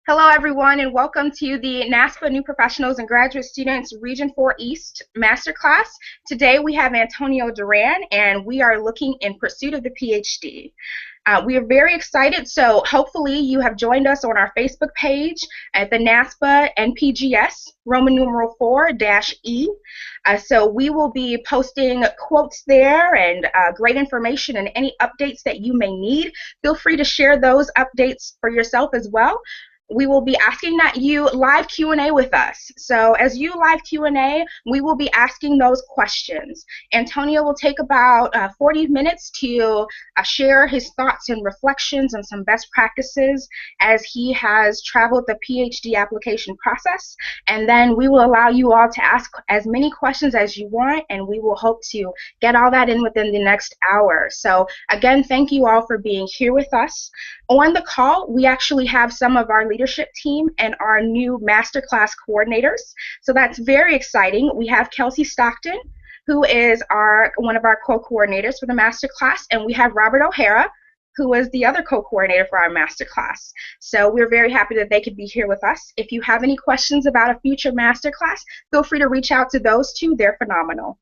Hello, everyone, and welcome to the NASPA New Professionals and Graduate Students Region 4 East Masterclass. Today we have Antonio Duran, and we are looking in pursuit of the PhD. We are very excited, so hopefully you have joined us on our Facebook page at the NASPA NPGS, Roman numeral 4-E. So we will be posting quotes there and great information and any updates that you may need. Feel free to share those updates for yourself as well. We will be asking that you live Q&A with us. So as you live Q&A, we will be asking those questions. Antonio will take about 40 minutes to share his thoughts and reflections on some best practices as he has traveled the PhD application process. And then we will allow you all to ask as many questions as you want, and we will hope to get all that in within the next hour. So again, thank you all for being here with us. On the call, we actually have some of our leadership team and our new masterclass coordinators. So that's very exciting. We have Kelsey Stockton, who is one of our co-coordinators for the masterclass, and we have Robert O'Hara, who is the other co-coordinator for our masterclass. So we're very happy that they could be here with us. If you have any questions about a future masterclass, feel free to reach out to those two. They're phenomenal.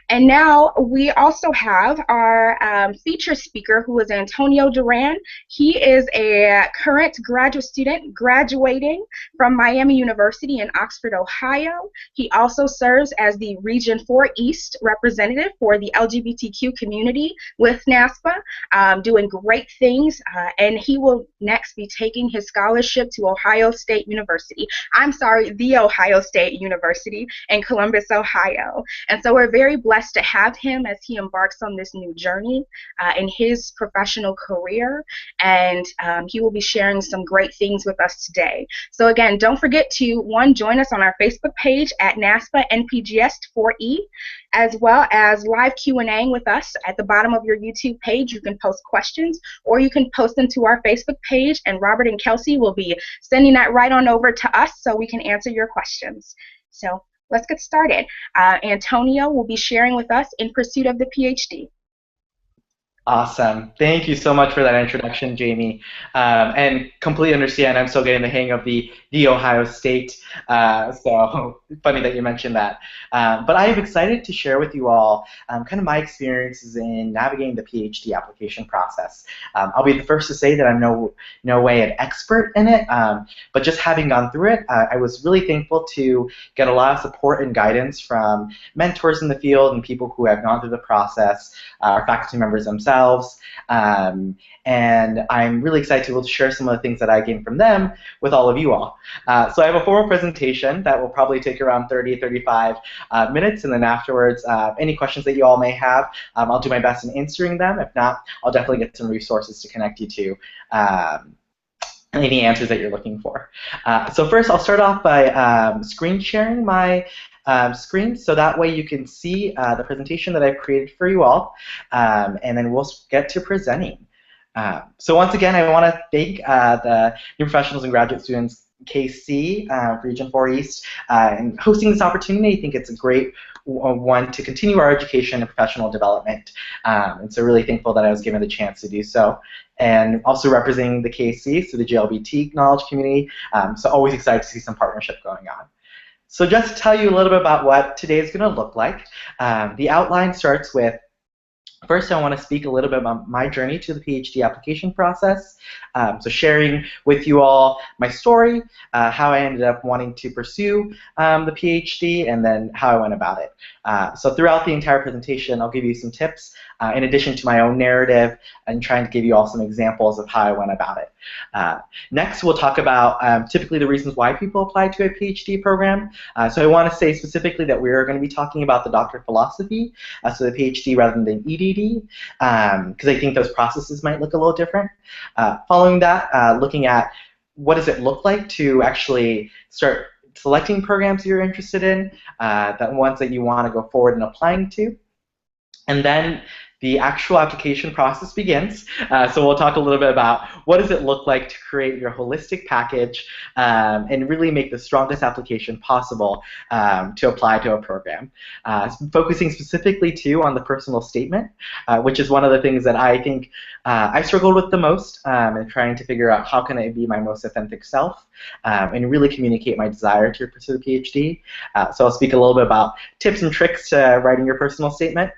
And now we also have our feature speaker, who is Antonio Duran. He is a current graduate student graduating from Miami University in Oxford, Ohio. He also serves as the Region 4 East representative for the LGBTQ community with NASPA, doing great things, and he will next be taking his scholarship to Ohio State University. I'm sorry, the Ohio State University in Columbus, Ohio. And so we're very blessed to have him as he embarks on this new journey in his professional career, and he will be sharing some great things with us today. So again, don't forget to, one, join us on our Facebook page at NASPA NPGS 4E, as well as live Q&A with us at the bottom of your YouTube page. You can post questions, or you can post them to our Facebook page, and Robert and Kelsey will be sending that right on over to us so we can answer your questions. So let's get started. Antonio will be sharing with us in pursuit of the PhD. Awesome. Thank you so much for that introduction, Jamie. And completely understand, I'm still getting the hang of the Ohio State, so funny that you mentioned that. But I am excited to share with you all kind of my experiences in navigating the PhD application process. I'll be the first to say that I'm no way an expert in it, but just having gone through it, I was really thankful to get a lot of support and guidance from mentors in the field and people who have gone through the process, our faculty members themselves. And I'm really excited to be able to share some of the things that I gained from them with all of you all. So I have a formal presentation that will probably take around 30-35 minutes, and then afterwards, any questions that you all may have, I'll do my best in answering them. If not, I'll definitely get some resources to connect you to any answers that you're looking for. So first, I'll start off by screen sharing my screen, so that way you can see the presentation that I've created for you all, and then we'll get to presenting. So once again, I want to thank the New Professionals and Graduate Students KC, Region 4 East, and hosting this opportunity. I think it's a great one to continue our education and professional development, and so really thankful that I was given the chance to do so. And also representing the KC, so the GLBT knowledge community, so always excited to see some partnership going on. So just to tell you a little bit about what today is going to look like, the outline starts with, first I want to speak a little bit about my journey to the PhD application process, so sharing with you all my story, how I ended up wanting to pursue the PhD, and then how I went about it. So throughout the entire presentation, I'll give you some tips in addition to my own narrative, and trying to give you all some examples of how I went about it. Next, we'll talk about typically the reasons why people apply to a PhD program. So I want to say specifically that we're going to be talking about the Doctor of Philosophy, so the PhD rather than the EDD, because I think those processes might look a little different. Following that, looking at what does it look like to actually start selecting programs you're interested in, the ones that you want to go forward and applying to. And then the actual application process begins. So we'll talk a little bit about what does it look like to create your holistic package and really make the strongest application possible to apply to a program. Focusing specifically too on the personal statement, which is one of the things that I think I struggled with the most in trying to figure out how can I be my most authentic self and really communicate my desire to pursue the PhD. So I'll speak a little bit about tips and tricks to writing your personal statement.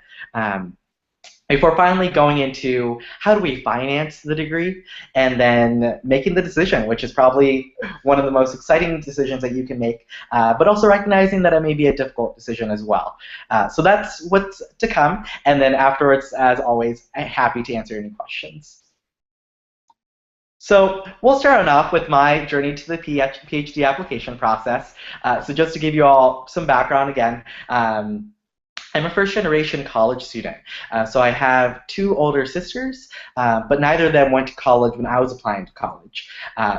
Before finally going into how do we finance the degree and then making the decision, which is probably one of the most exciting decisions that you can make, but also recognizing that it may be a difficult decision as well. So that's what's to come, and then afterwards, as always, I'm happy to answer any questions. So we'll start off with my journey to the PhD application process. So just to give you all some background again, I'm a first-generation college student, so I have 2 older sisters, but neither of them went to college when I was applying to college.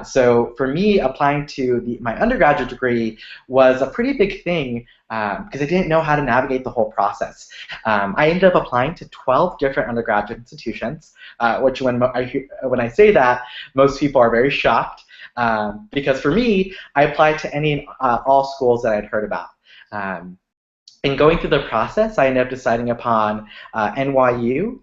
So for me, applying to my undergraduate degree was a pretty big thing because I didn't know how to navigate the whole process. I ended up applying to 12 different undergraduate institutions, which when I say that, most people are very shocked because for me, I applied to any and all schools that I'd heard about. In going through the process, I ended up deciding upon NYU,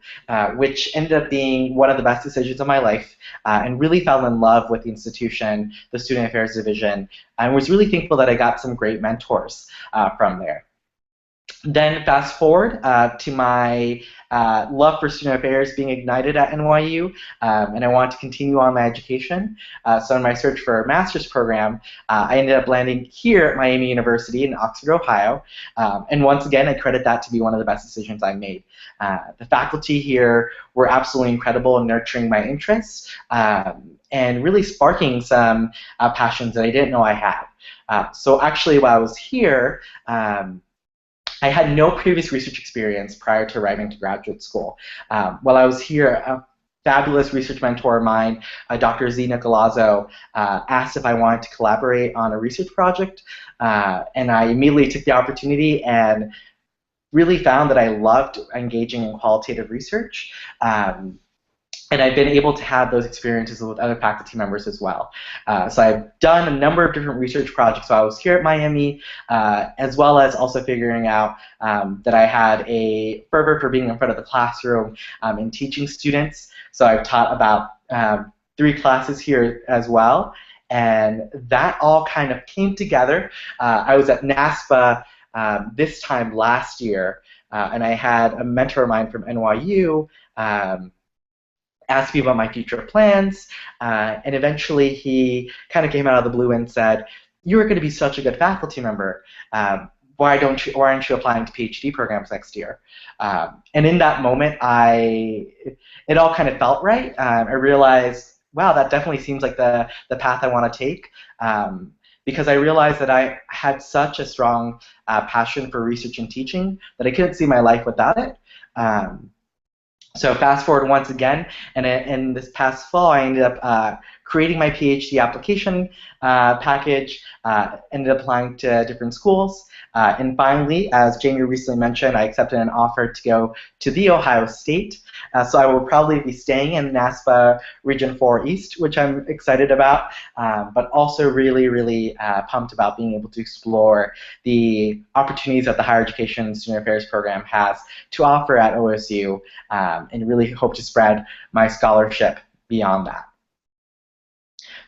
which ended up being one of the best decisions of my life, and really fell in love with the institution, the Student Affairs Division, and was really thankful that I got some great mentors from there. Then fast forward to my love for student affairs being ignited at NYU, and I wanted to continue on my education. So in my search for a master's program, I ended up landing here at Miami University in Oxford, Ohio. And once again, I credit that to be one of the best decisions I made. The faculty here were absolutely incredible in nurturing my interests and really sparking some passions that I didn't know I had. So actually, while I was here, I had no previous research experience prior to arriving to graduate school. While I was here, a fabulous research mentor of mine, Dr. Z. Nicolazzo, asked if I wanted to collaborate on a research project, and I immediately took the opportunity and really found that I loved engaging in qualitative research. And I've been able to have those experiences with other faculty members as well. So I've done a number of different research projects while I was here at Miami, as well as also figuring out that I had a fervor for being in front of the classroom and teaching students. So I've taught about 3 classes here as well. And that all kind of came together. I was at NASPA this time last year, and I had a mentor of mine from NYU asked me about my future plans, and eventually he kind of came out of the blue and said, "You are going to be such a good faculty member. Why aren't you applying to PhD programs next year?" And in that moment, it all kind of felt right. I realized, wow, that definitely seems like the path I want to take. Because I realized that I had such a strong passion for research and teaching that I couldn't see my life without it. So fast forward once again, and in this past fall, I ended up creating my PhD application package, ended up applying to different schools, and finally, as Jamie recently mentioned, I accepted an offer to go to The Ohio State. So I will probably be staying in NASPA Region 4 East, which I'm excited about, but also really, really pumped about being able to explore the opportunities that the Higher Education and Student Affairs program has to offer at OSU, and really hope to spread my scholarship beyond that.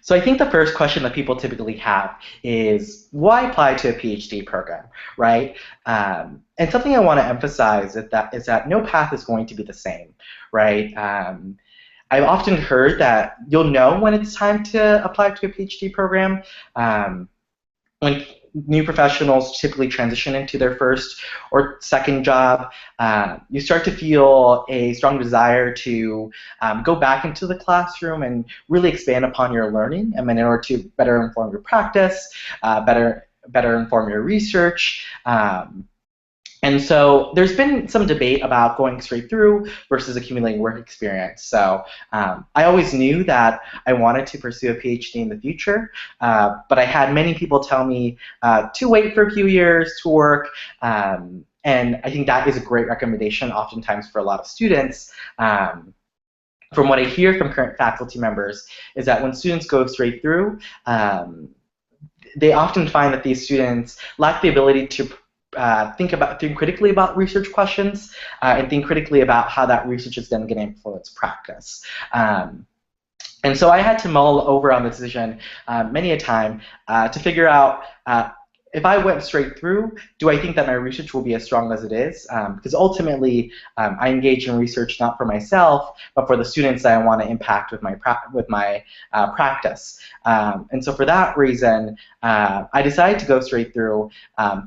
So I think the first question that people typically have is, why apply to a PhD program, right? And something I want to emphasize is that no path is going to be the same, right? I've often heard that you'll know when it's time to apply to a PhD program when new professionals typically transition into their first or second job. You start to feel a strong desire to go back into the classroom and really expand upon your learning, and in order to better inform your practice, better inform your research, And so there's been some debate about going straight through versus accumulating work experience. So I always knew that I wanted to pursue a PhD in the future, but I had many people tell me to wait for a few years to work. And I think that is a great recommendation oftentimes for a lot of students. From what I hear from current faculty members is that when students go straight through, they often find that these students lack the ability to think critically about research questions and think critically about how that research is then going to influence practice. And so I had to mull over on the decision many a time to figure out if I went straight through, do I think that my research will be as strong as it is? Because ultimately, I engage in research not for myself, but for the students that I want to impact with my practice. And so for that reason, I decided to go straight through,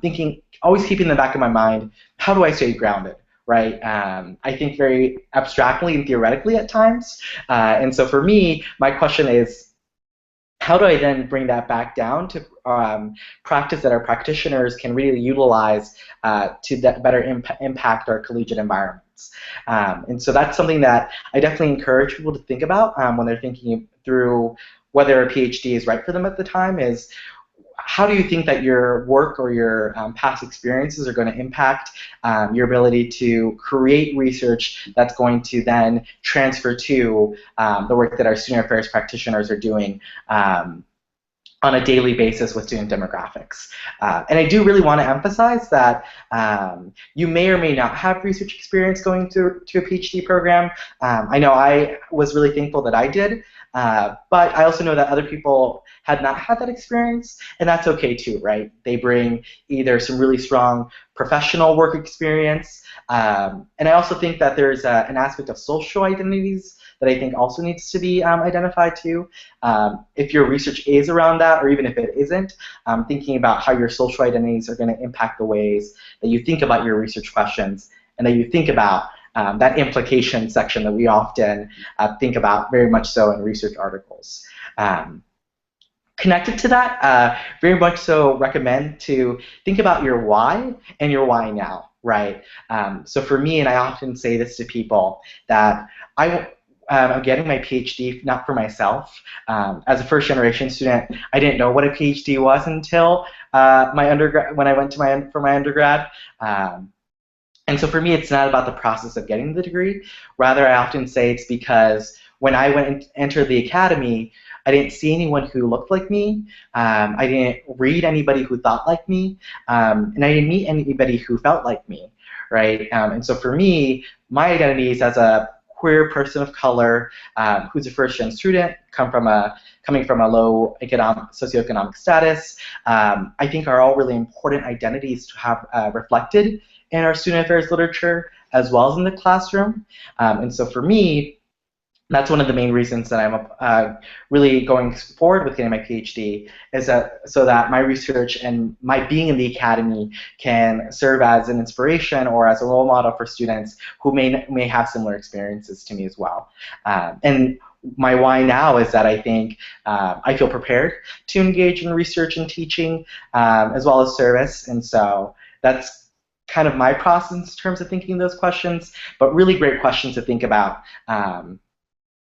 thinking, always keeping in the back of my mind, how do I stay grounded? Right? I think very abstractly and theoretically at times. And so for me, my question is, how do I then bring that back down to practice that our practitioners can really utilize to better impact our collegiate environments? And so that's something that I definitely encourage people to think about when they're thinking through whether a PhD is right for them at the time, is how do you think that your work or your past experiences are going to impact your ability to create research that's going to then transfer to the work that our student affairs practitioners are doing on a daily basis with student demographics. And I do really want to emphasize that you may or may not have research experience going to a PhD program. I know I was really thankful that I did, but I also know that other people had not had that experience, and that's okay too, right? They bring either some really strong professional work experience, and I also think that there's an aspect of social identities that I think also needs to be identified too. If your research is around that, or even if it isn't, thinking about how your social identities are going to impact the ways that you think about your research questions and that you think about that implication section that we often think about very much so in research articles. Connected to that, very much so recommend to think about your why and your why now, right? So for me, and I often say this to people, that I'm getting my PhD not for myself. As a first-generation student, I didn't know what a PhD was until my undergrad, when I went to for my undergrad. And so for me, it's not about the process of getting the degree. Rather, I often say it's because when I went and entered the academy, I didn't see anyone who looked like me. I didn't read anybody who thought like me, and I didn't meet anybody who felt like me, right? And so for me, my identity is as a queer person of color who's a first-gen student, coming from a low socioeconomic status, I think are all really important identities to have reflected in our student affairs literature as well as in the classroom. And so for me, that's one of the main reasons that I'm really going forward with getting my PhD, is that so that my research and my being in the academy can serve as an inspiration or as a role model for students who may have similar experiences to me as well. And my why now is that I think I feel prepared to engage in research and teaching as well as service, and so that's kind of my process in terms of thinking those questions, but really great questions to think about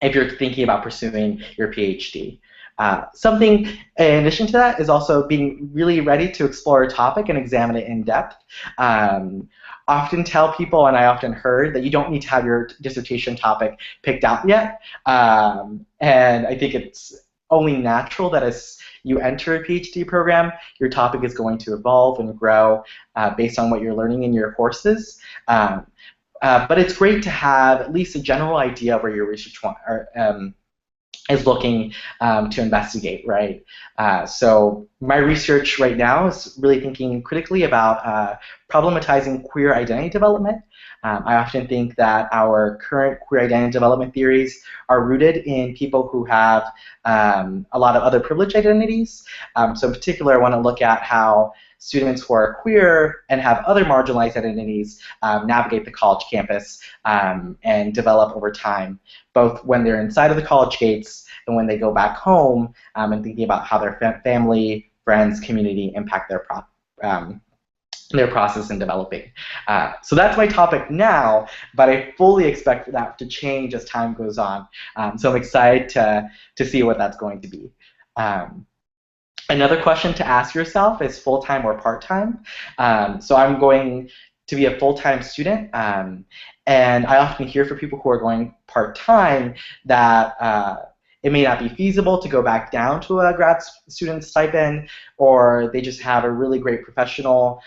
if you're thinking about pursuing your PhD. Something in addition to that is also being really ready to explore a topic and examine it in depth. Often tell people, and I often heard, that you don't need to have your dissertation topic picked out yet. And I think it's only natural that as you enter a PhD program, your topic is going to evolve and grow based on what you're learning in your courses. But it's great to have at least a general idea of where your research is looking to investigate, right? So my research right now is really thinking critically about problematizing queer identity development. I often think that our current queer identity development theories are rooted in people who have a lot of other privileged identities. So in particular, I want to look at how students who are queer and have other marginalized identities navigate the college campus and develop over time, both when they're inside of the college gates and when they go back home, and thinking about how their family, friends, community impact their process in developing. So that's my topic now, but I fully expect that to change as time goes on. So I'm excited to see what that's going to be. Another question to ask yourself is full-time or part-time. So I'm going to be a full-time student, and I often hear from people who are going part-time that it may not be feasible to go back down to a grad student stipend, or they just have a really great professional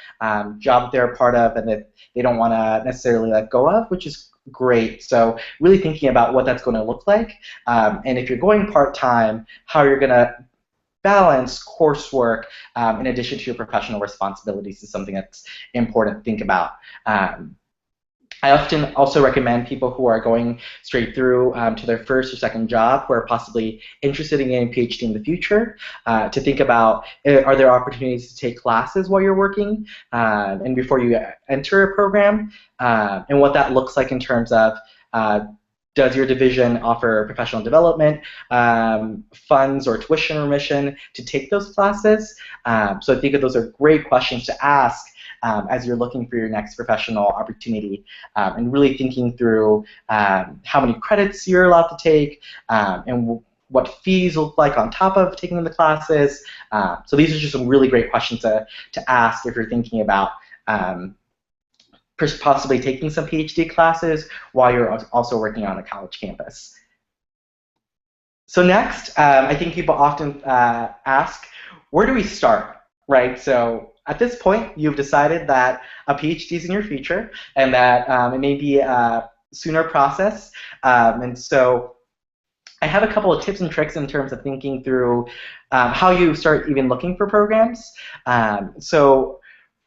job that they're a part of and that they don't want to necessarily let go of, which is great. So really thinking about what that's going to look like, and if you're going part-time, how you're going to balance coursework in addition to your professional responsibilities is something that's important to think about. I often also recommend people who are going straight through to their first or second job, who are possibly interested in getting a PhD in the future, to think about, are there opportunities to take classes while you're working and before you enter a program, and what that looks like in terms of does your division offer professional development funds or tuition remission to take those classes? So I think that those are great questions to ask as you're looking for your next professional opportunity, and really thinking through how many credits you're allowed to take, and what fees look like on top of taking the classes. So these are just some really great questions to ask if you're thinking about possibly taking some PhD classes while you're also working on a college campus. So next, I think people often ask, where do we start, right? So at this point, you've decided that a PhD is in your future and that it may be a sooner process. And so I have a couple of tips and tricks in terms of thinking through how you start even looking for programs. So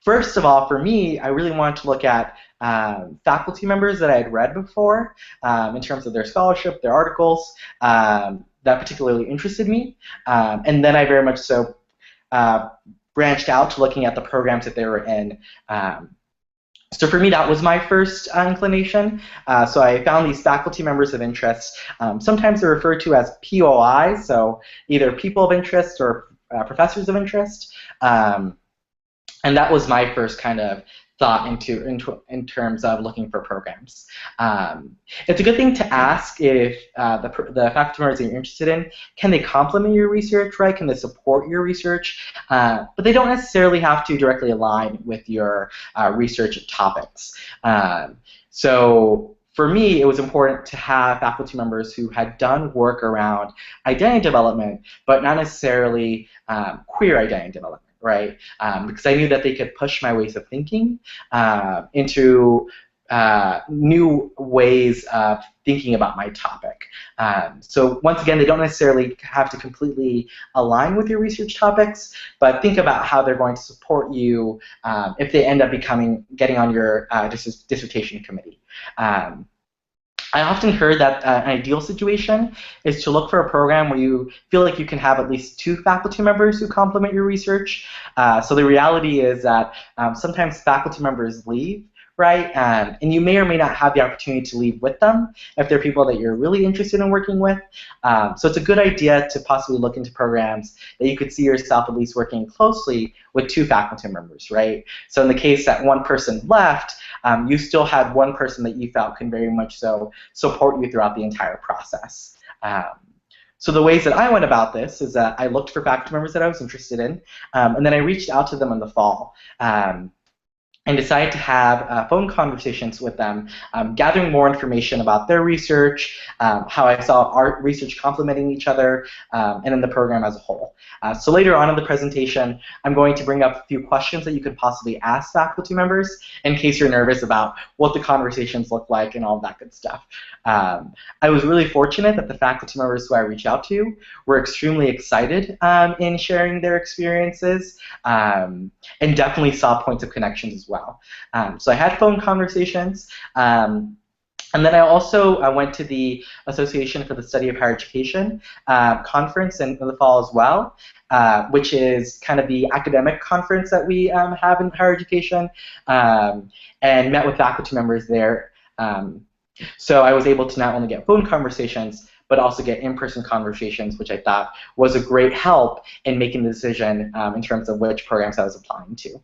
first of all, for me, I really wanted to look at faculty members that I had read before in terms of their scholarship, their articles that particularly interested me. And then I very much so branched out to looking at the programs that they were in. So for me, that was my first inclination. So I found these faculty members of interest. Sometimes they're referred to as POIs, so either people of interest or professors of interest. And that was my first kind of thought in terms of looking for programs. It's a good thing to ask if the faculty members that you're interested in, can they complement your research, right? Can they support your research? But they don't necessarily have to directly align with your research topics. So for me, it was important to have faculty members who had done work around identity development, but not necessarily queer identity development. Right, because I knew that they could push my ways of thinking into new ways of thinking about my topic. So once again, they don't necessarily have to completely align with your research topics, but think about how they're going to support you if they end up getting on your dissertation committee. I often heard that an ideal situation is to look for a program where you feel like you can have at least 2 faculty members who complement your research. So the reality is that sometimes faculty members leave, right? And you may or may not have the opportunity to leave with them if they're people that you're really interested in working with. So it's a good idea to possibly look into programs that you could see yourself at least working closely with 2 faculty members, right? So in the case that one person left, you still had one person that you felt can very much so support you throughout the entire process. So the ways that I went about this is that I looked for faculty members that I was interested in, and then I reached out to them in the fall. And decided to have phone conversations with them, gathering more information about their research, how I saw our research complementing each other, and then the program as a whole. So later on in the presentation, I'm going to bring up a few questions that you could possibly ask faculty members in case you're nervous about what the conversations look like and all of that good stuff. I was really fortunate that the faculty members who I reached out to were extremely excited in sharing their experiences, and definitely saw points of connections as well. So I had phone conversations, and then I also went to the Association for the Study of Higher Education conference in the fall as well, which is kind of the academic conference that we have in higher education, and met with faculty members there. So I was able to not only get phone conversations, but also get in-person conversations, which I thought was a great help in making the decision in terms of which programs I was applying to.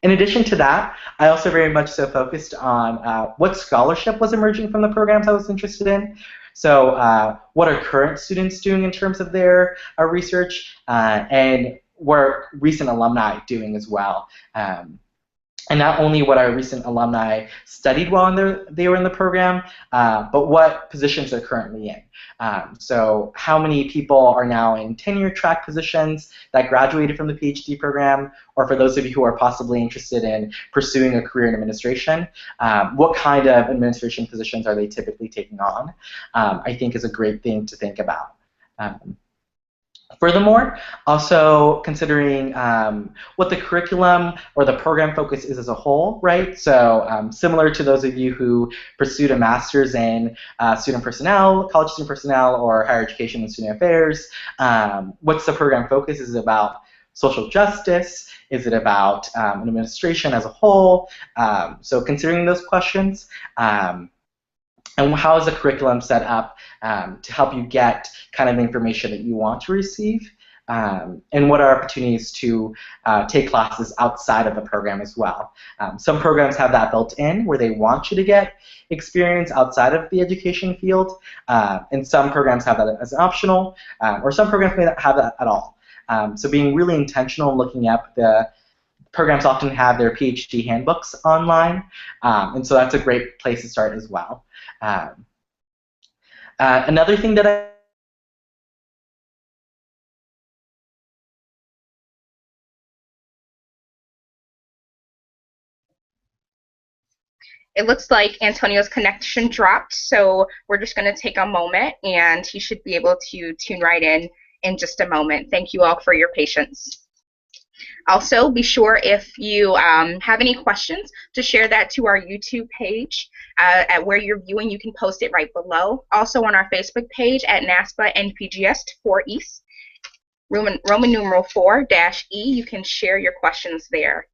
In addition to that, I also very much so focused on what scholarship was emerging from the programs I was interested in. So what are current students doing in terms of their research, and what are recent alumni doing as well. And not only what our recent alumni studied while they were in the program, but what positions they're currently in. So how many people are now in tenure track positions that graduated from the PhD program, or for those of you who are possibly interested in pursuing a career in administration, what kind of administration positions are they typically taking on, I think is a great thing to think about. Furthermore, also considering what the curriculum or the program focus is as a whole, right? So similar to those of you who pursued a master's in student personnel, college student personnel, or higher education and student affairs, what's the program focus? Is it about social justice? Is it about an administration as a whole? So considering those questions, and how is the curriculum set up to help you get kind of the information that you want to receive? And what are opportunities to take classes outside of the program as well? Some programs have that built in where they want you to get experience outside of the education field, and some programs have that as an optional, or some programs may not have that at all. So being really intentional and looking up the programs often have their PhD handbooks online, and so that's a great place to start as well. Another thing that It looks like Antonio's connection dropped, so we're just going to take a moment, and he should be able to tune right in just a moment. Thank you all for your patience. Also, be sure if you have any questions to share that to our YouTube page at where you're viewing. You can post it right below. Also on our Facebook page at NASPA NPGS 4 East, Roman numeral 4-E, you can share your questions there.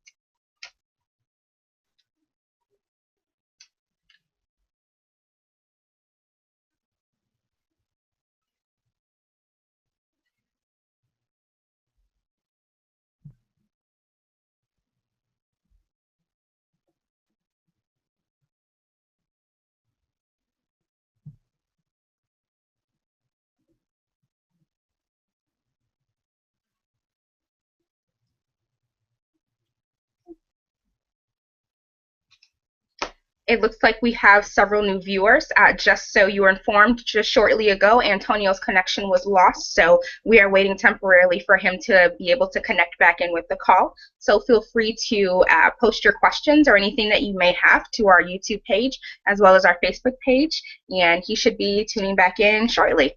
It looks like we have several new viewers. Just so you are informed, just shortly ago, Antonio's connection was lost, so we are waiting temporarily for him to be able to connect back in with the call. So feel free to post your questions or anything that you may have to our YouTube page as well as our Facebook page, and he should be tuning back in shortly.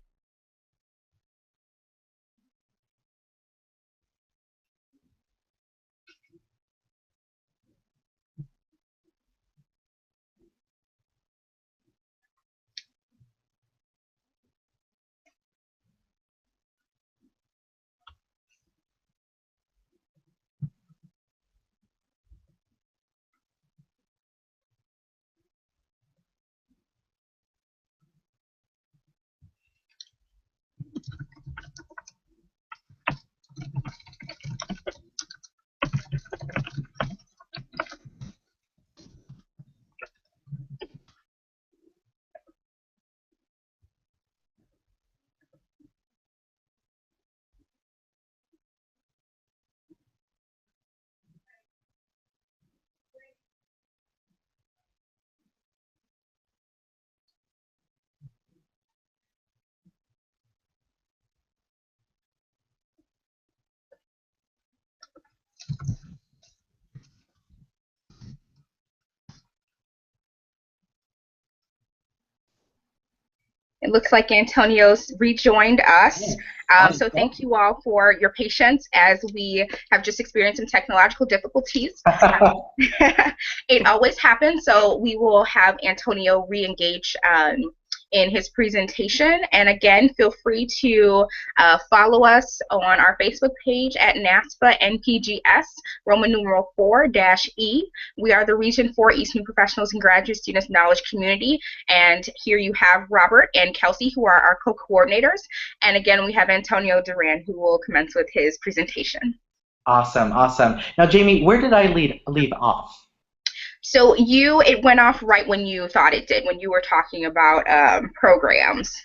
It looks like Antonio's rejoined us. So thank you all for your patience as we have just experienced some technological difficulties. It always happens, so we will have Antonio re-engage in his presentation. And again, feel free to follow us on our Facebook page at NASPA NPGS, Roman numeral 4-E. We are the Region 4 East New Professionals and Graduate Students Knowledge Community. And here you have Robert and Kelsey, who are our co-coordinators. And again, we have Antonio Duran, who will commence with his presentation. Awesome, awesome. Now, Jamie, where did I leave off? So it went off right when you thought it did, when you were talking about programs.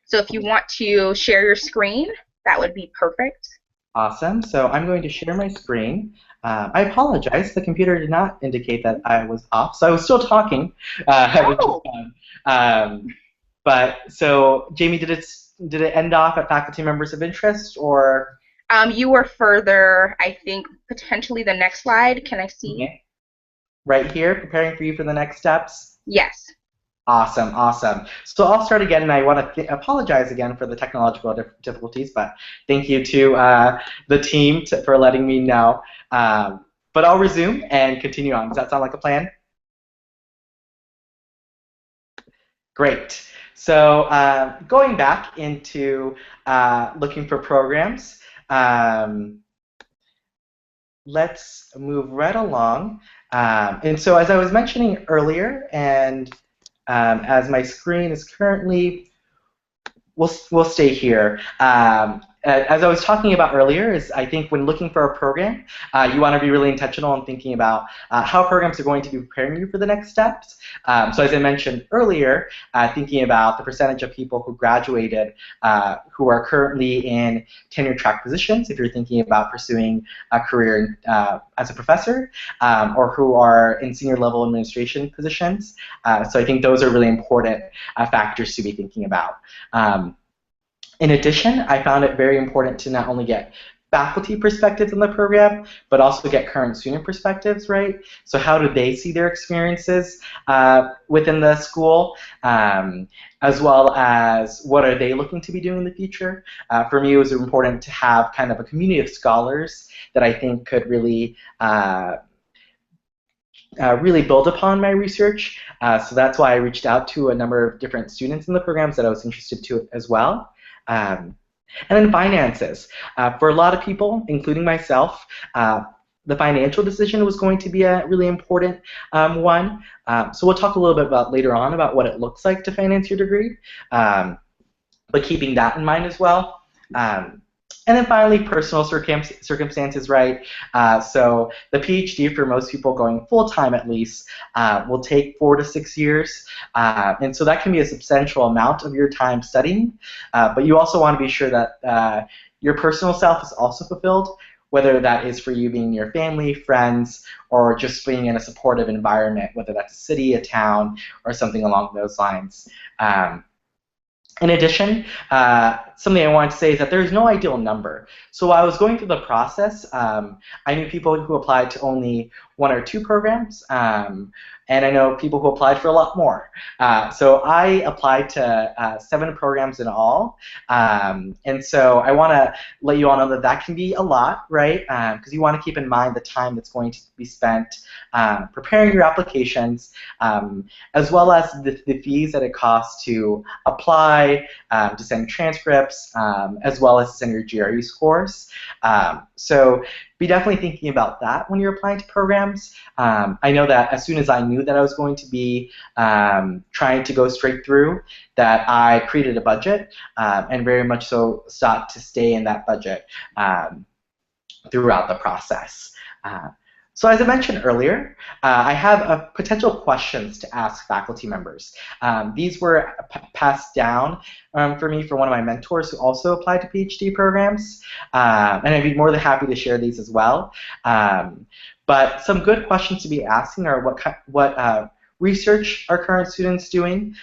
So if you want to share your screen, that would be perfect. Awesome. So I'm going to share my screen. I apologize. The computer did not indicate that I was off, so I was still talking, which is Oh, fun. But so, Jamie, did it end off at faculty members of interest, or you were further, I think, potentially the next slide. Can I see? okay, right here, preparing for you for the next steps? Yes. Awesome, awesome. So I'll start again, and I want to apologize again for the technological difficulties, but thank you to the team for letting me know. But I'll resume and continue on. Does that sound like a plan? Great. So going back into looking for programs, um, let's move right along. And so as I was mentioning earlier, and as my screen is currently we'll stay here. As I was talking about earlier, is I think when looking for a program, you want to be really intentional in thinking about how programs are going to be preparing you for the next steps. So as I mentioned earlier, thinking about the percentage of people who graduated who are currently in tenure track positions, if you're thinking about pursuing a career as a professor, or who are in senior level administration positions. So I think those are really important factors to be thinking about. In addition, I found it very important to not only get faculty perspectives in the program, but also get current student perspectives, right? So how do they see their experiences within the school, as well as what are they looking to be doing in the future? For me, it was important to have kind of a community of scholars that I think could really really build upon my research. So that's why I reached out to a number of different students in the programs that I was interested to as well. Um, and then finances. For a lot of people, including myself, the financial decision was going to be a really important one. So we'll talk a little bit about later on about what it looks like to finance your degree, but keeping that in mind as well. And then finally, personal circumstances, right? So the PhD, for most people going full-time at least, will take 4 to 6 years. And so that can be a substantial amount of your time studying. But you also want to be sure that your personal self is also fulfilled, whether that is for you being near family, friends, or just being in a supportive environment, whether that's a city, a town, or something along those lines. In addition, something I wanted to say is that there's no ideal number. So while I was going through the process, I knew people who applied to only 1 or 2 programs, and I know people who applied for a lot more. So I applied to 7 programs in all, and so I want to let you all know that that can be a lot, right? Because you want to keep in mind the time that's going to be spent preparing your applications, as well as the fees that it costs to apply, to send transcripts, as well as to send your GRE scores. So be definitely thinking about that when you're applying to programs. I know that as soon as I knew that I was going to be trying to go straight through, that I created a budget, and very much so sought to stay in that budget throughout the process. So as I mentioned earlier, I have potential questions to ask faculty members. These were passed down for me from one of my mentors who also applied to PhD programs, and I'd be more than happy to share these as well. But some good questions to be asking are what research are current students doing?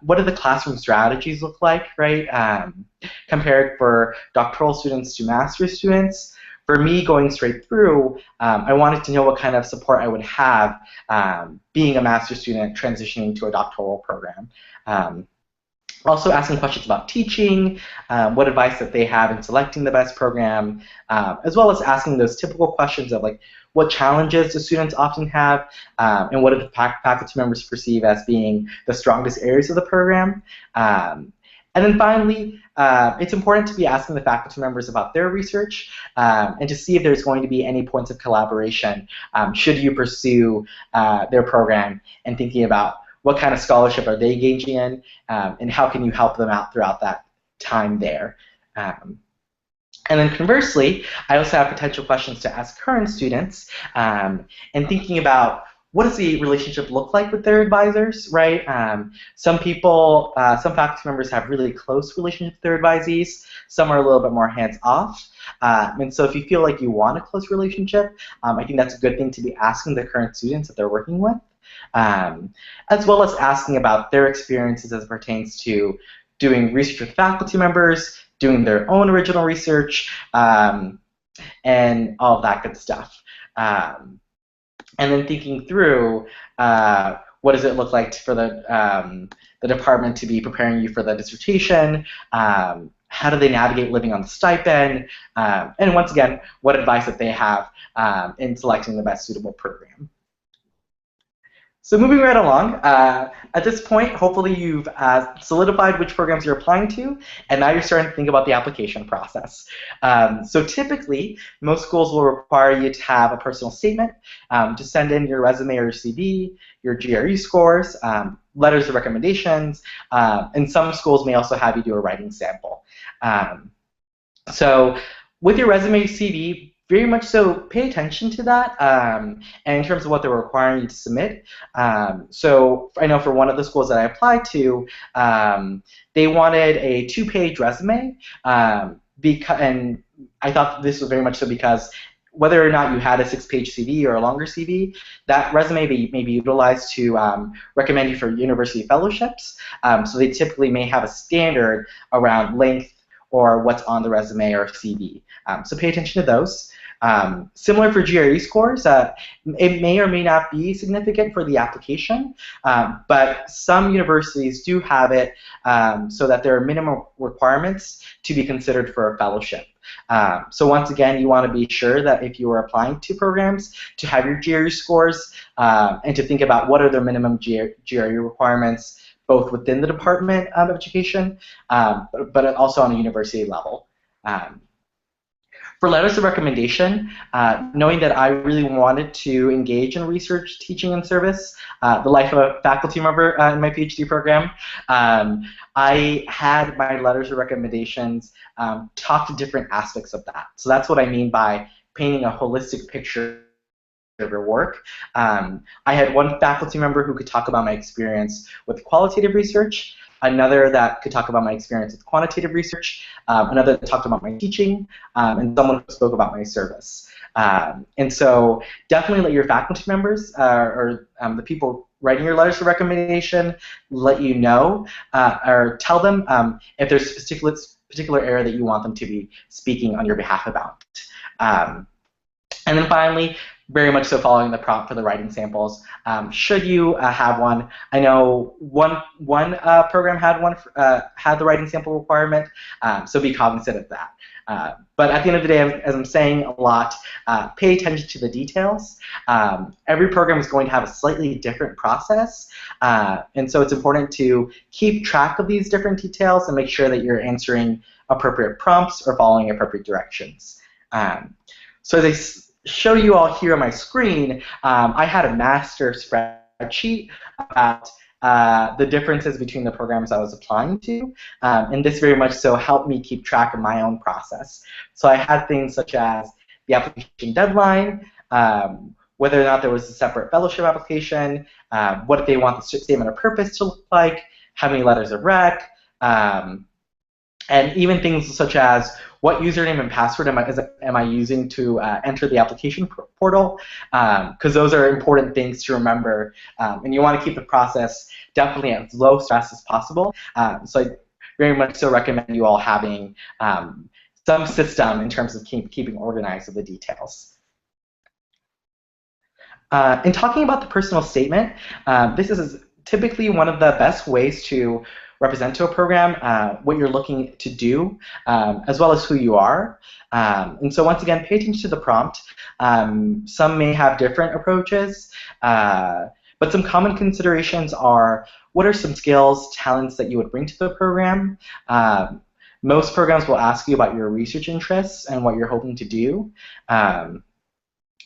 What do the classroom strategies look like, right? Compared for doctoral students to master's students. For me, going straight through, I wanted to know what kind of support I would have being a master's student transitioning to a doctoral program. Also asking questions about teaching, what advice that they have in selecting the best program, as well as asking those typical questions of like, what challenges do students often have, and what do the faculty members perceive as being the strongest areas of the program. And then finally, it's important to be asking the faculty members about their research and to see if there's going to be any points of collaboration should you pursue their program, and thinking about what kind of scholarship are they engaging in, and how can you help them out throughout that time there. And then conversely, I also have potential questions to ask current students, and thinking about what does the relationship look like with their advisors, right? Some people, some faculty members have really close relationships with their advisees. Some are a little bit more hands-off. And so if you feel like you want a close relationship, I think that's a good thing to be asking the current students that they're working with, as well as asking about their experiences as it pertains to doing research with faculty members, doing their own original research, and all of that good stuff. And then thinking through what does it look like for the department to be preparing you for the dissertation, how do they navigate living on the stipend, and once again, what advice that they have in selecting the best suitable program. So moving right along, at this point, hopefully you've solidified which programs you're applying to, and now you're starting to think about the application process. So typically, most schools will require you to have a personal statement, to send in your resume or your CV, your GRE scores, letters of recommendations, and some schools may also have you do a writing sample. So with your resume, CV, very much so pay attention to that, and in terms of what they're requiring you to submit. So I know for one of the schools that I applied to, they wanted a 2-page resume, and I thought this was very much so because whether or not you had a 6-page CV or a longer CV, that resume may be utilized to recommend you for university fellowships. So they typically may have a standard around length or what's on the resume or CV. So pay attention to those. Similar for GRE scores, it may or may not be significant for the application, but some universities do have it so that there are minimum requirements to be considered for a fellowship. So once again, you want to be sure that if you are applying to programs, to have your GRE scores and to think about what are the minimum GRE requirements, both within the Department of Education, but also on a university level. For letters of recommendation, knowing that I really wanted to engage in research, teaching, and service, the life of a faculty member in my PhD program, I had my letters of recommendations talk to different aspects of that. So that's what I mean by painting a holistic picture of your work. I had one faculty member who could talk about my experience with qualitative research, another that could talk about my experience with quantitative research, another that talked about my teaching, and someone who spoke about my service. And so definitely let your faculty members or the people writing your letters of recommendation let you know or tell them if there's a particular area that you want them to be speaking on your behalf about. And then finally, very much so following the prompt for the writing samples. Should you have one, I know one program had the writing sample requirement, so be cognizant of that. But at the end of the day, as I'm saying a lot, pay attention to the details. Every program is going to have a slightly different process, and so it's important to keep track of these different details and make sure that you're answering appropriate prompts or following appropriate directions. So as I show you all here on my screen, I had a master spreadsheet about the differences between the programs I was applying to, and this very much so helped me keep track of my own process. So I had things such as the application deadline, whether or not there was a separate fellowship application, what they want the statement of purpose to look like, how many letters of rec, and even things such as what username and password am I using to enter the application portal, because those are important things to remember, and you want to keep the process definitely as low stress as possible. So I very much so recommend you all having some system in terms of keeping organized with the details. In talking about the personal statement, this is typically one of the best ways to represent to a program what you're looking to do, as well as who you are. And so once again, pay attention to the prompt. Some may have different approaches, but some common considerations are, what are some skills, talents that you would bring to the program? Most programs will ask you about your research interests and what you're hoping to do.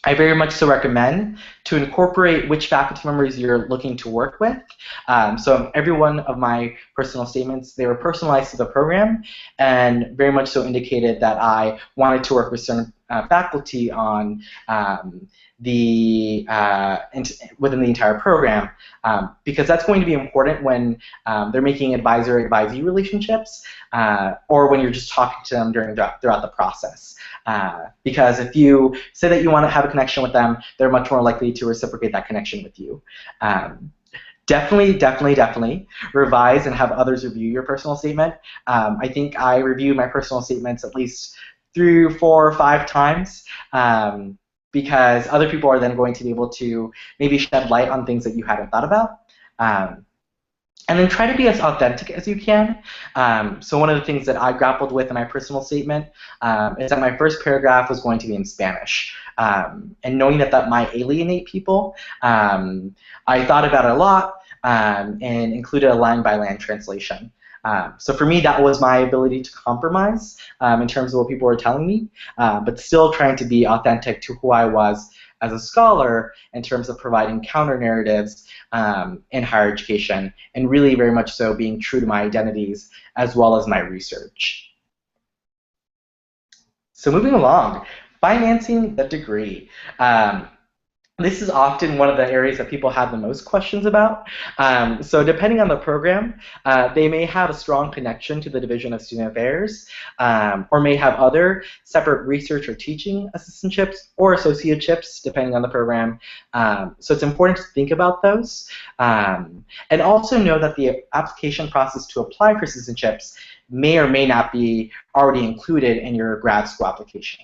I very much so recommend to incorporate which faculty members you're looking to work with. So every one of my personal statements, they were personalized to the program and very much so indicated that I wanted to work with certain faculty on within the entire program, because that's going to be important when they're making advisor-advisee relationships, or when you're just talking to them throughout the process. Because if you say that you want to have a connection with them, they're much more likely to reciprocate that connection with you. Definitely revise and have others review your personal statement. I think I review my personal statements at least 3, 4, or 5 times, because other people are then going to be able to maybe shed light on things that you hadn't thought about. And then try to be as authentic as you can. So one of the things that I grappled with in my personal statement is that my first paragraph was going to be in Spanish. And knowing that that might alienate people, I thought about it a lot and included a line-by-line translation. So for me, that was my ability to compromise in terms of what people were telling me, but still trying to be authentic to who I was as a scholar in terms of providing counter-narratives in higher education, and really very much so being true to my identities as well as my research. So moving along, financing the degree. This is often one of the areas that people have the most questions about. So depending on the program, they may have a strong connection to the Division of Student Affairs, or may have other separate research or teaching assistantships or associateships, depending on the program. So it's important to think about those. And also know that the application process to apply for assistantships may or may not be already included in your grad school application.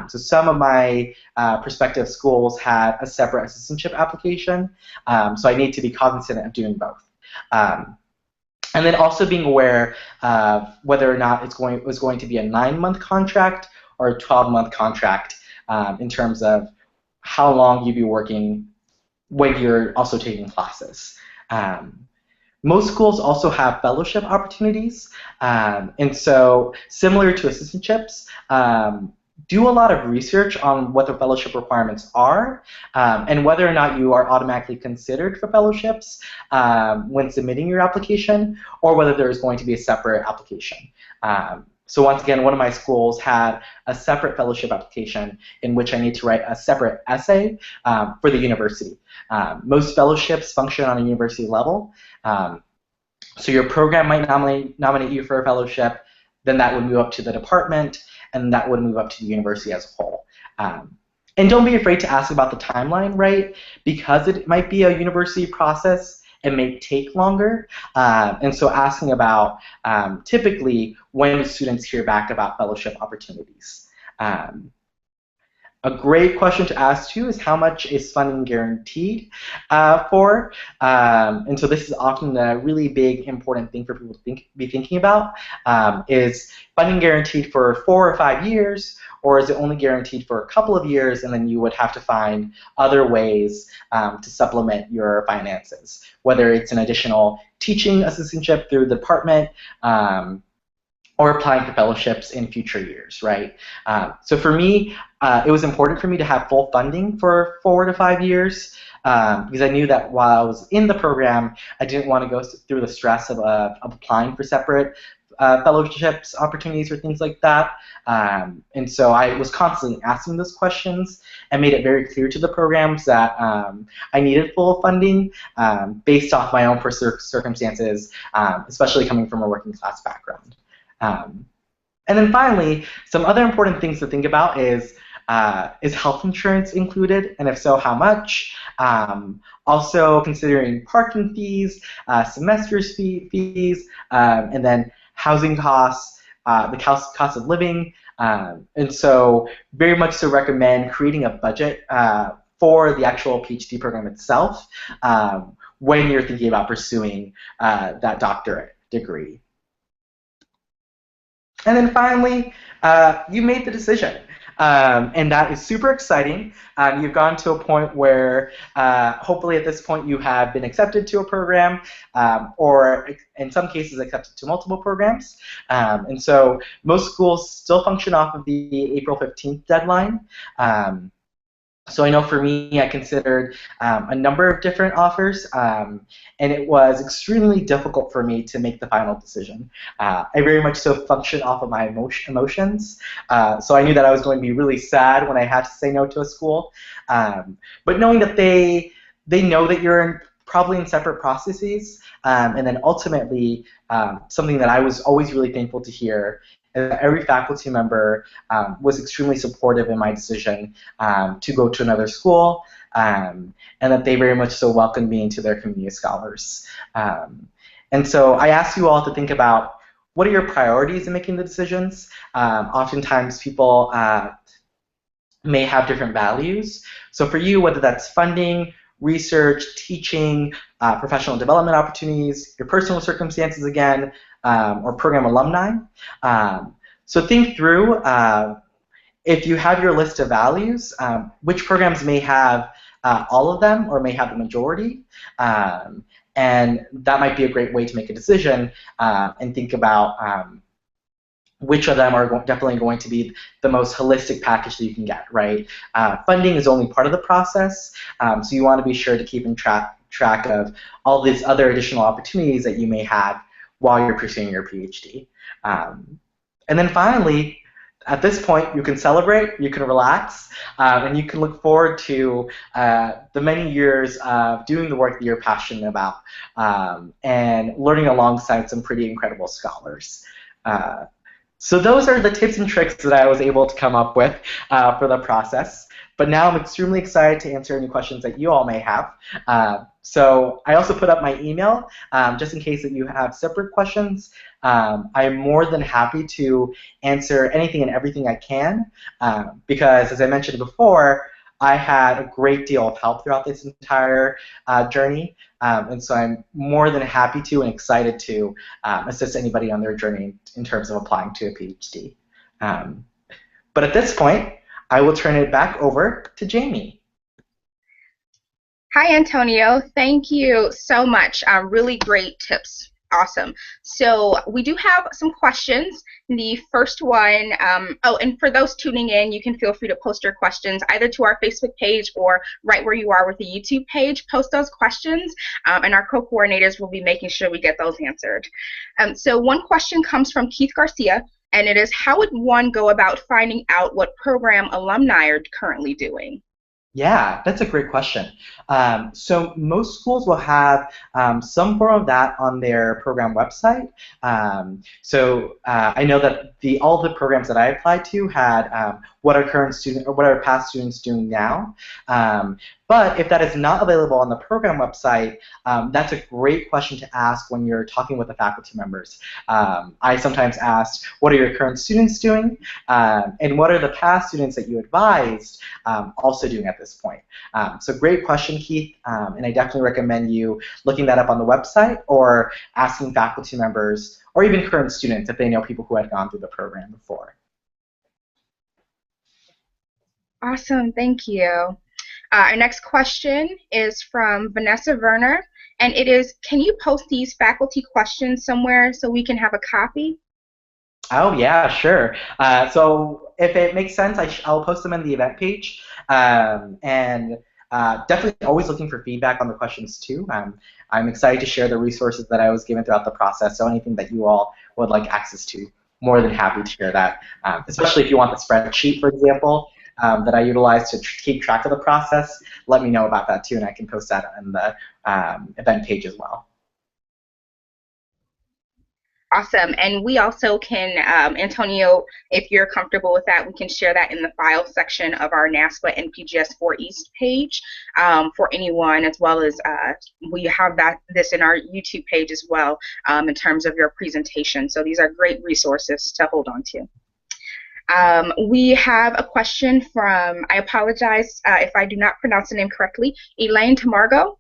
So some of my prospective schools had a separate assistantship application, so I need to be cognizant of doing both. And then also being aware of whether or not it was going to be a 9-month contract or a 12-month contract in terms of how long you'd be working when you're also taking classes. Most schools also have fellowship opportunities, and so similar to assistantships, do a lot of research on what the fellowship requirements are, and whether or not you are automatically considered for fellowships when submitting your application, or whether there is going to be a separate application. So once again, one of my schools had a separate fellowship application in which I need to write a separate essay for the university. Most fellowships function on a university level. So your program might nominate you for a fellowship, then that would move up to the department, and that would move up to the university as a whole. And don't be afraid to ask about the timeline, right? Because it might be a university process, it may take longer. And so asking about typically when students hear back about fellowship opportunities. A great question to ask too is how much is funding guaranteed for? And so this is often a really big, important thing for people to be thinking about. Is funding guaranteed for 4 or 5 years, or is it only guaranteed for a couple of years, and then you would have to find other ways to supplement your finances, whether it's an additional teaching assistantship through the department, or applying for fellowships in future years, right? So for me, it was important for me to have full funding for 4 to 5 years, because I knew that while I was in the program, I didn't want to go through the stress of applying for separate fellowships opportunities or things like that. And so I was constantly asking those questions and made it very clear to the programs that I needed full funding based off my own personal circumstances, especially coming from a working class background. And then finally, some other important things to think about is health insurance included, and if so, how much? Also considering parking fees, semester fees, and then housing costs, the cost of living. And so very much so recommend creating a budget for the actual PhD program itself when you're thinking about pursuing that doctorate degree. And then finally, you made the decision. And that is super exciting. You've gone to a point where hopefully at this point you have been accepted to a program, or in some cases accepted to multiple programs. And so most schools still function off of the April 15th deadline. So I know for me, I considered a number of different offers, and it was extremely difficult for me to make the final decision. I very much so functioned off of my emotions, so I knew that I was going to be really sad when I had to say no to a school. But knowing that they know that you're probably in separate processes, and then ultimately something that I was always really thankful to hear is that every faculty member was extremely supportive in my decision to go to another school, and that they very much so welcomed me into their community of scholars. And so I ask you all to think about what are your priorities in making the decisions. Oftentimes people may have different values. So for you, whether that's funding, research, teaching, professional development opportunities, your personal circumstances again, or program alumni. So think through if you have your list of values, which programs may have all of them or may have the majority. And that might be a great way to make a decision and think about which of them are definitely going to be the most holistic package that you can get, right? Funding is only part of the process, so you want to be sure to keep in track of all these other additional opportunities that you may have while you're pursuing your PhD. And then finally, at this point, you can celebrate, you can relax, and you can look forward to the many years of doing the work that you're passionate about and learning alongside some pretty incredible scholars. So those are the tips and tricks that I was able to come up with for the process. But now I'm extremely excited to answer any questions that you all may have. So I also put up my email just in case that you have separate questions. I'm more than happy to answer anything and everything I can because, as I mentioned before, I had a great deal of help throughout this entire journey, and so I'm more than happy to and excited to assist anybody on their journey in terms of applying to a PhD. But at this point, I will turn it back over to Jamie. Hi, Antonio. Thank you so much. Really great tips. Awesome. So we do have some questions. The first one, oh, and for those tuning in, you can feel free to post your questions either to our Facebook page or right where you are with the YouTube page. Post those questions, and our co-coordinators will be making sure we get those answered. So one question comes from Keith Garcia, and it is, how would one go about finding out what program alumni are currently doing? Yeah, that's a great question. So most schools will have some form of that on their program website. I know that all the programs that I applied to had what are current students or what are past students doing now. But if that is not available on the program website, that's a great question to ask when you're talking with the faculty members. I sometimes ask, what are your current students doing? And what are the past students that you advised also doing at this point? So great question, Keith, and I definitely recommend you looking that up on the website or asking faculty members or even current students if they know people who had gone through the program before. Awesome, thank you. Our next question is from Vanessa Werner, and it is, can you post these faculty questions somewhere so we can have a copy? Oh, yeah, sure. So if it makes sense, I'll post them in the event page. And definitely always looking for feedback on the questions, too. I'm excited to share the resources that I was given throughout the process, so anything that you all would like access to, more than happy to share that, especially if you want the spreadsheet, for example, that I utilize to keep track of the process. Let me know about that, too, and I can post that on the event page as well. Awesome. And we also can, Antonio, if you're comfortable with that, we can share that in the file section of our NASPA NPGS 4 East page for anyone, as well as we have this in our YouTube page as well in terms of your presentation. So these are great resources to hold on to. We have a question from, I apologize if I do not pronounce the name correctly, Elaine Tamargo.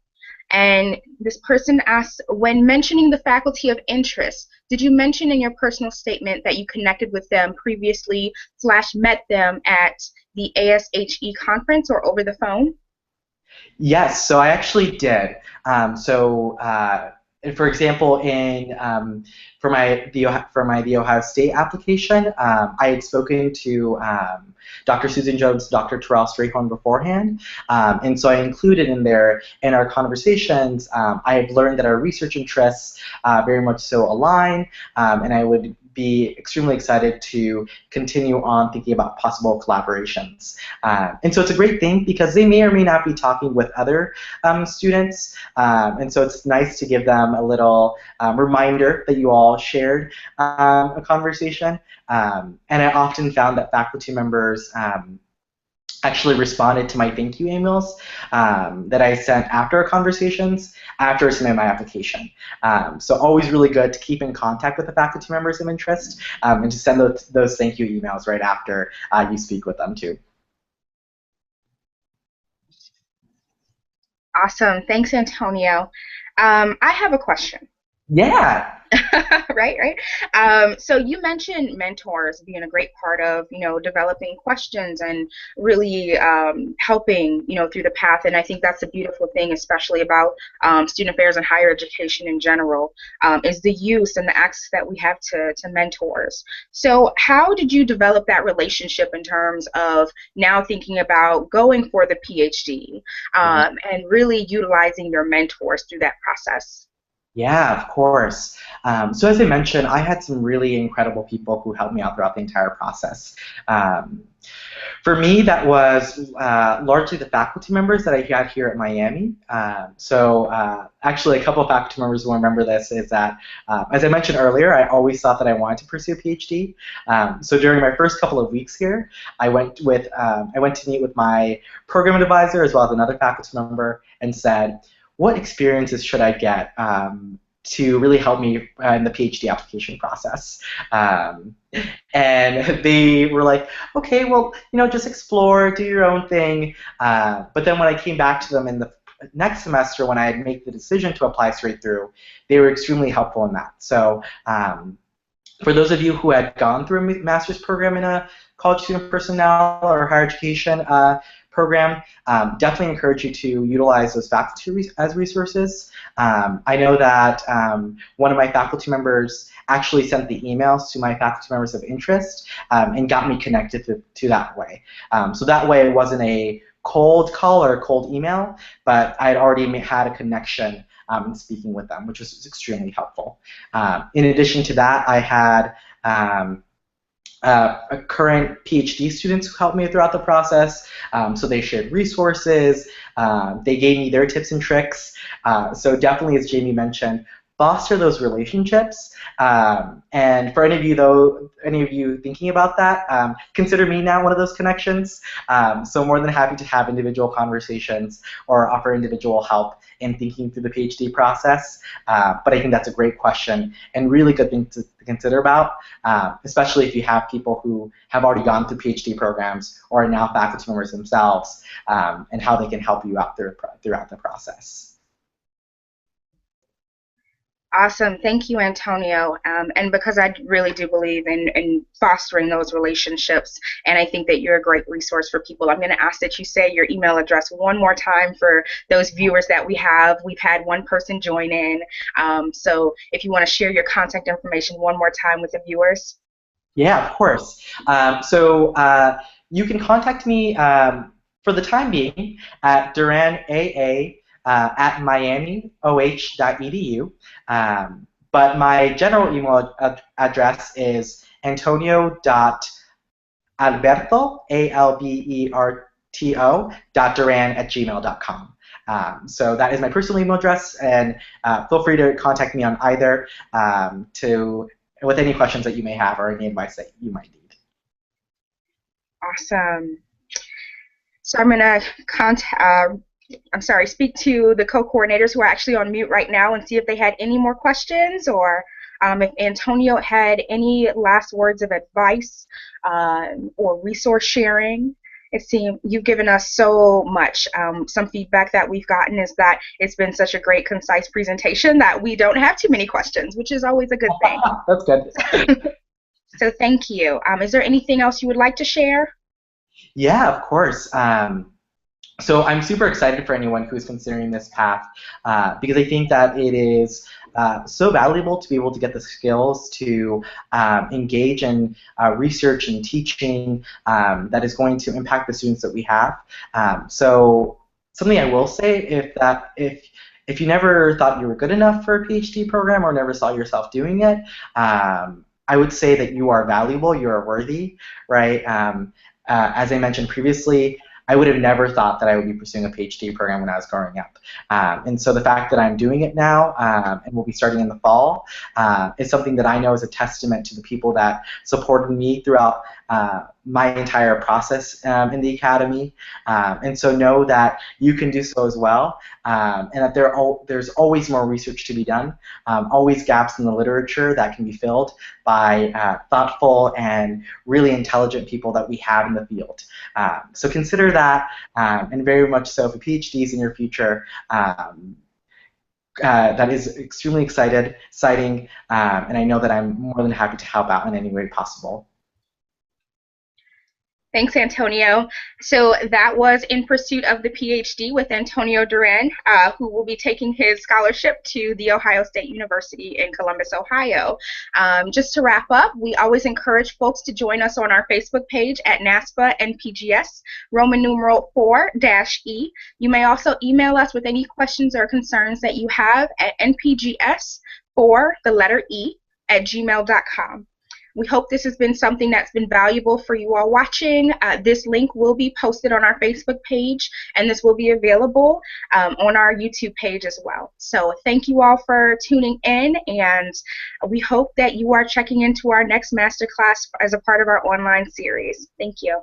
And this person asks, when mentioning the faculty of interest, did you mention in your personal statement that you connected with them previously / met them at the ASHE conference or over the phone? Yes, so I actually did. for example, for my the Ohio State application, I had spoken to Dr. Susan Jones, Dr. Terrell Strayhorn beforehand, and so I included in our conversations. I had learned that our research interests very much so align, and I would be extremely excited to continue on thinking about possible collaborations. And so it's a great thing because they may or may not be talking with other students, and so it's nice to give them a little reminder that you all shared a conversation. And I often found that faculty members actually responded to my thank you emails that I sent after our conversations, after I submitted my application. So always really good to keep in contact with the faculty members of interest and to send those thank you emails right after you speak with them too. Awesome. Thanks, Antonio. I have a question. Yeah. Right. So you mentioned mentors being a great part of, developing questions and really helping, through the path. And I think that's a beautiful thing, especially about student affairs and higher education in general, is the use and the access that we have to mentors. So how did you develop that relationship in terms of now thinking about going for the PhD and really utilizing your mentors through that process? Yeah, of course. So as I mentioned, I had some really incredible people who helped me out throughout the entire process. Um, for me, that was largely the faculty members that I had here at Miami. Actually, a couple of faculty members will remember this is that, as I mentioned earlier, I always thought that I wanted to pursue a PhD. So during my first couple of weeks here, I went to meet with my program advisor as well as another faculty member and said, what experiences should I get to really help me in the PhD application process? And they were like, okay, well, just explore, do your own thing. But then when I came back to them in the next semester, when I had made the decision to apply straight through, they were extremely helpful in that. So for those of you who had gone through a master's program in a college student personnel or higher education program, definitely encourage you to utilize those faculty as resources. I know that one of my faculty members actually sent the emails to my faculty members of interest and got me connected to that way. So that way it wasn't a cold call or a cold email, but I had already had a connection in speaking with them, which was extremely helpful. In addition to that, I had current PhD students who helped me throughout the process. So they shared resources. They gave me their tips and tricks. So definitely, as Jamie mentioned, foster those relationships. And for any of you thinking about that, consider me now one of those connections. So more than happy to have individual conversations or offer individual help in thinking through the PhD process. But I think that's a great question and really good thing to consider about, especially if you have people who have already gone through PhD programs or are now faculty members themselves, and how they can help you out throughout the process. Awesome. Thank you, Antonio. And because I really do believe in fostering those relationships, and I think that you're a great resource for people, I'm going to ask that you say your email address one more time for those viewers that we have. We've had one person join in. So if you want to share your contact information one more time with the viewers. Yeah, of course. You can contact me for the time being at duranaa at miamioh.edu. But my general email address is antonio.alberto, alberto.duran@gmail.com. So that is my personal email address, and feel free to contact me on either with any questions that you may have or any advice that you might need. Awesome. So I'm going to speak to the co-coordinators who are actually on mute right now and see if they had any more questions, or if Antonio had any last words of advice or resource sharing. It seems you've given us so much. Some feedback that we've gotten is that it's been such a great, concise presentation that we don't have too many questions, which is always a good thing. That's good. So thank you. Is there anything else you would like to share? Yeah, of course. So I'm super excited for anyone who's considering this path because I think that it is so valuable to be able to get the skills to engage in research and teaching that is going to impact the students that we have. So something I will say, if you never thought you were good enough for a PhD program or never saw yourself doing it, I would say that you are valuable, you are worthy, right? As I mentioned previously, I would have never thought that I would be pursuing a PhD program when I was growing up. And so the fact that I'm doing it now and will be starting in the fall is something that I know is a testament to the people that supported me throughout my entire process in the academy. And so know that you can do so as well, and that there's always more research to be done, always gaps in the literature that can be filled by thoughtful and really intelligent people that we have in the field. So consider that, and very much so for PhDs in your future. That is extremely exciting, and I know that I'm more than happy to help out in any way possible. Thanks, Antonio. So that was In Pursuit of the PhD with Antonio Duran, who will be taking his scholarship to The Ohio State University in Columbus, Ohio. Just to wrap up, we always encourage folks to join us on our Facebook page at NASPA NPGS, Roman numeral 4-E. You may also email us with any questions or concerns that you have at npgs for the letter E at gmail.com. We hope this has been something that's been valuable for you all watching. This link will be posted on our Facebook page, and this will be available on our YouTube page as well. So thank you all for tuning in, and we hope that you are checking into our next masterclass as a part of our online series. Thank you.